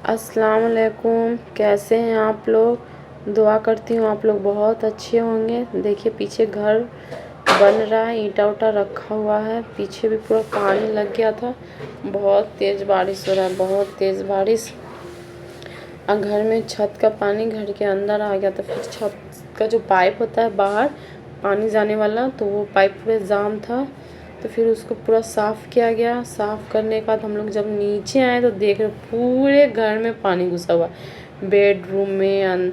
अस्सलाम वालेकुम। कैसे हैं आप लोग? दुआ करती हूँ आप लोग बहुत अच्छे होंगे। देखिए पीछे घर बन रहा है, ईंटा उटा रखा हुआ है। पीछे भी पूरा पानी लग गया था। बहुत तेज़ बारिश हो रहा है, बहुत तेज़ बारिश। और घर में छत का पानी घर के अंदर आ गया था। फिर छत का जो पाइप होता है बाहर पानी जाने वाला, तो वो पाइप पूरे जाम था। तो फिर उसको पूरा साफ़ किया गया। साफ़ करने के बाद हम लोग जब नीचे आए तो देख रहे पूरे घर में पानी घुसा हुआ। बेडरूम में,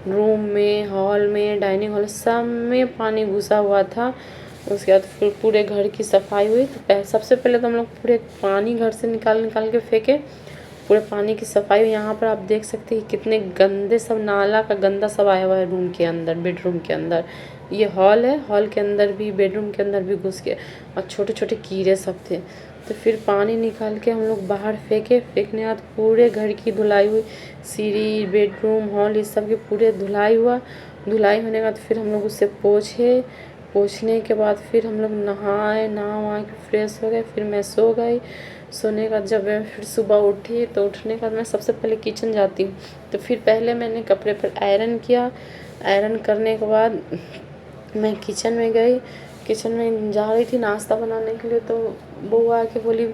रूम में, हॉल में, डाइनिंग हॉल सब में पानी घुसा हुआ था। उसके बाद फिर पूरे घर की सफाई हुई। तो सबसे पहले तो हम लोग पूरे पानी घर से निकाल निकाल के फेंके। पूरे पानी की सफाई हुई। यहाँ पर आप देख सकते हैं कितने गंदे सब, नाला का गंदा सब आया हुआ है रूम के अंदर, बेडरूम के अंदर। ये हॉल है, हॉल के अंदर भी, बेडरूम के अंदर भी घुस के, और छोटे छोटे कीड़े सब थे। तो फिर पानी निकाल के हम लोग बाहर फेंके। फेंकने के बाद पूरे घर की धुलाई हुई। सीढ़ी, बेडरूम, हॉल, इस सब की पूरे धुलाई हुआ। धुलाई होने के बाद फिर हम लोग उससे पोछे। पोछने के बाद फिर हम लोग नहाए, नहा वहा के फ्रेश हो गए। फिर मैं सो गई। सोने के बाद जब मैं फिर सुबह उठी तो उठने के बाद मैं सबसे पहले किचन जाती हूँ। तो फिर पहले मैंने कपड़े पर आयरन किया। आयरन करने के बाद मैं किचन में गई। किचन में जा रही थी नाश्ता बनाने के लिए, तो बहू आके बोली,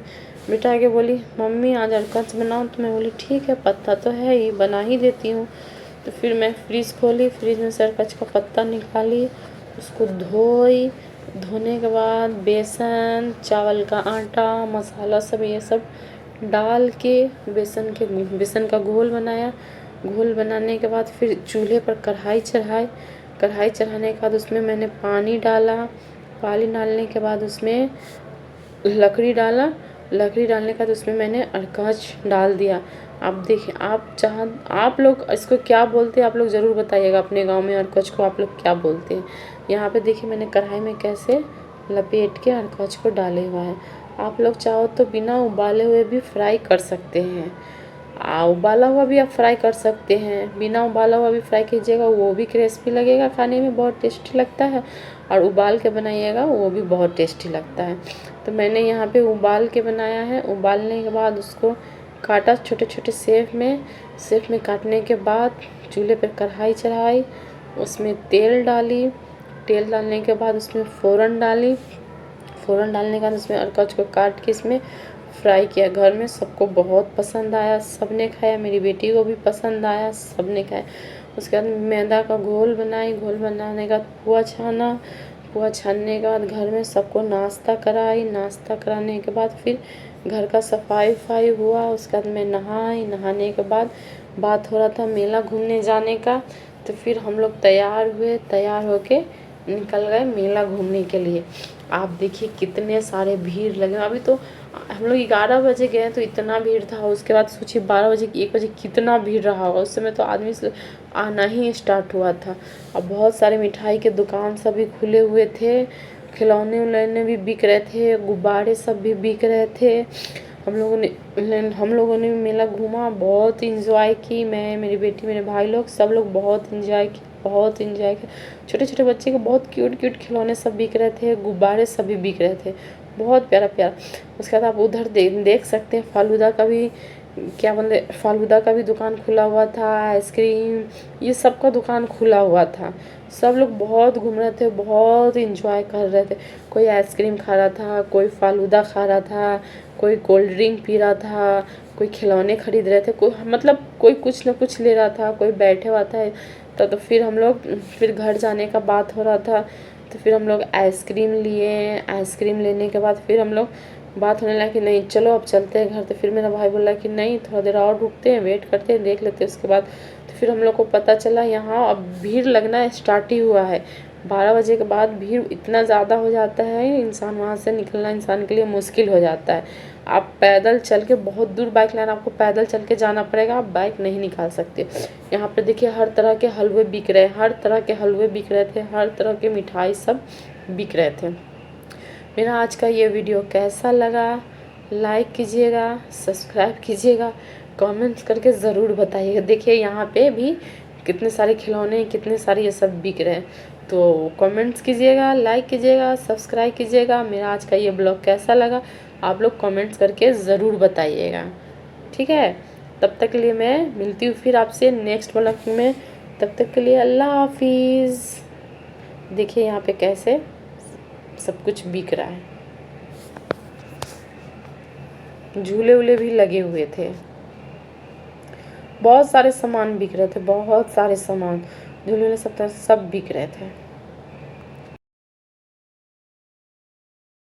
बेटा आके बोली, मम्मी आज अरकच बनाओ। तो मैं बोली ठीक है, पत्ता तो है ही, बना ही देती हूँ। तो फिर मैं फ्रिज खोली, फ्रिज में से अरकच का पत्ता निकाली, उसको धोई। धोने के बाद बेसन, चावल का आटा, मसाला सब ये सब डाल के बेसन का घोल बनाया। घोल बनाने के बाद फिर चूल्हे पर कढ़ाई चढ़ाई। कढ़ाई चढ़ाने के बाद उसमें मैंने पानी डाला। पानी डालने के बाद उसमें लकड़ी डाला। लकड़ी डालने के बाद उसमें मैंने अरकच डाल दिया। आप देखिए, आप लोग इसको क्या बोलते हैं, आप लोग ज़रूर बताइएगा अपने गांव में अरकच को आप लोग क्या बोलते हैं। यहाँ पे देखिए मैंने कढ़ाई में कैसे लपेट के अरकच को डाले हुआ है। आप लोग चाहो तो बिना उबाले हुए भी फ्राई कर सकते हैं। उबाला हुआ भी आप फ्राई कर सकते हैं। बिना उबाला हुआ भी फ्राई कीजिएगा, वो भी क्रिस्पी लगेगा, खाने में बहुत टेस्टी लगता है। और उबाल के बनाइएगा वो भी बहुत टेस्टी लगता है। तो मैंने यहाँ पे उबाल के बनाया है। उबालने के बाद उसको काटा छोटे छोटे शेप में काटने के बाद चूल्हे पर कढ़ाई चढ़ाई, उसमें तेल डाली। तेल डालने के बाद उसमें फ़ोरन डाली। फ़ोरन डालने के बाद उसमें अरकच को काट के इसमें फ्राई किया। घर में सबको बहुत पसंद आया, सबने खाया, मेरी बेटी को भी पसंद आया, सबने खाया। उसके बाद मैदा का घोल बनाई। घोल बनाने के बाद पुआ छाना। पुआ छानने के बाद घर में सबको नाश्ता कराई। नाश्ता कराने के बाद फिर घर का सफाई वफाई हुआ। उसके बाद मैं नहाई। नहाने के बाद बात हो रहा था मेला घूमने जाने का। तो फिर हम लोग तैयार हुए। तैयार होके निकल गए मेला घूमने के लिए। आप देखिए कितने सारे भीड़ लगे। अभी तो हम लोग 11 बजे गए तो इतना भीड़ था। उसके बाद सोचिए 12 बजे 1 बजे कितना भीड़ रहा होगा। उस समय तो आदमी से आना ही स्टार्ट हुआ था। और बहुत सारे मिठाई के दुकान सब भी खुले हुए थे। खिलौने उलौने भी बिक रहे थे, गुब्बारे सब भी बिक रहे थे। हम लोगों ने मेला घूमा, बहुत इंजॉय की। मैं, मेरी बेटी, मेरे भाई लोग, सब लोग बहुत इंजॉय किया, बहुत इंजॉय किया। छोटे छोटे बच्चे के बहुत क्यूट क्यूट खिलौने सब बिक रहे थे, गुब्बारे सब भी बिक रहे थे, बहुत प्यारा प्यारा। उसके बाद आप उधर देख सकते हैं फालूदा का भी, क्या बोलते, फालूदा का भी दुकान खुला हुआ था। आइसक्रीम, ये सब का दुकान खुला हुआ था। सब लोग बहुत घूम रहे थे, बहुत इंजॉय कर रहे थे। कोई आइसक्रीम खा रहा था, कोई फालूदा खा रहा था, कोई कोल्ड ड्रिंक पी रहा था, कोई खिलौने खरीद रहे थे, कोई मतलब कोई कुछ ना कुछ ले रहा था, कोई बैठे हुआ था। तो फिर हम लोग, फिर घर जाने का बात हो रहा था। तो फिर हम लोग आइसक्रीम लिए। आइसक्रीम लेने के बाद फिर हम लोग बात होने लगा कि नहीं चलो अब चलते हैं घर। तो फिर मेरा भाई बोला कि नहीं, थोड़ा देर और रुकते हैं, वेट करते हैं, देख लेते हैं उसके बाद। तो फिर हम लोग को पता चला यहाँ अब भीड़ लगना स्टार्ट ही हुआ है। 12 बजे के बाद भीड़ इतना ज़्यादा हो जाता है, इंसान वहाँ से निकलना इंसान के लिए मुश्किल हो जाता है। आप पैदल चल के बहुत दूर, बाइक लाना आपको पैदल चल के जाना पड़ेगा, आप बाइक नहीं निकाल सकते। यहाँ पे देखिए हर तरह के हलवे बिक रहे हैं, हर तरह के हलवे बिक रहे थे, हर तरह के मिठाई सब बिक रहे थे। मेरा आज का ये वीडियो कैसा लगा, लाइक कीजिएगा, सब्सक्राइब कीजिएगा, कमेंट्स करके ज़रूर बताइएगा। देखिए यहाँ पे भी कितने सारे खिलौने, कितने सारे ये सब बिक रहे हैं। तो कमेंट्स कीजिएगा, लाइक कीजिएगा, सब्सक्राइब कीजिएगा। मेरा आज का ये ब्लॉग कैसा लगा आप लोग कमेंट्स करके ज़रूर बताइएगा, ठीक है। तब तक के लिए मैं मिलती हूँ फिर आपसे नेक्स्ट व्लॉग में। तब तक के लिए अल्लाह हाफिज़। देखिए यहाँ पे कैसे सब कुछ बिक रहा है, झूले वूले भी लगे हुए थे, बहुत सारे सामान बिक रहे थे, बहुत सारे सामान झूले सब बिक रहे थे।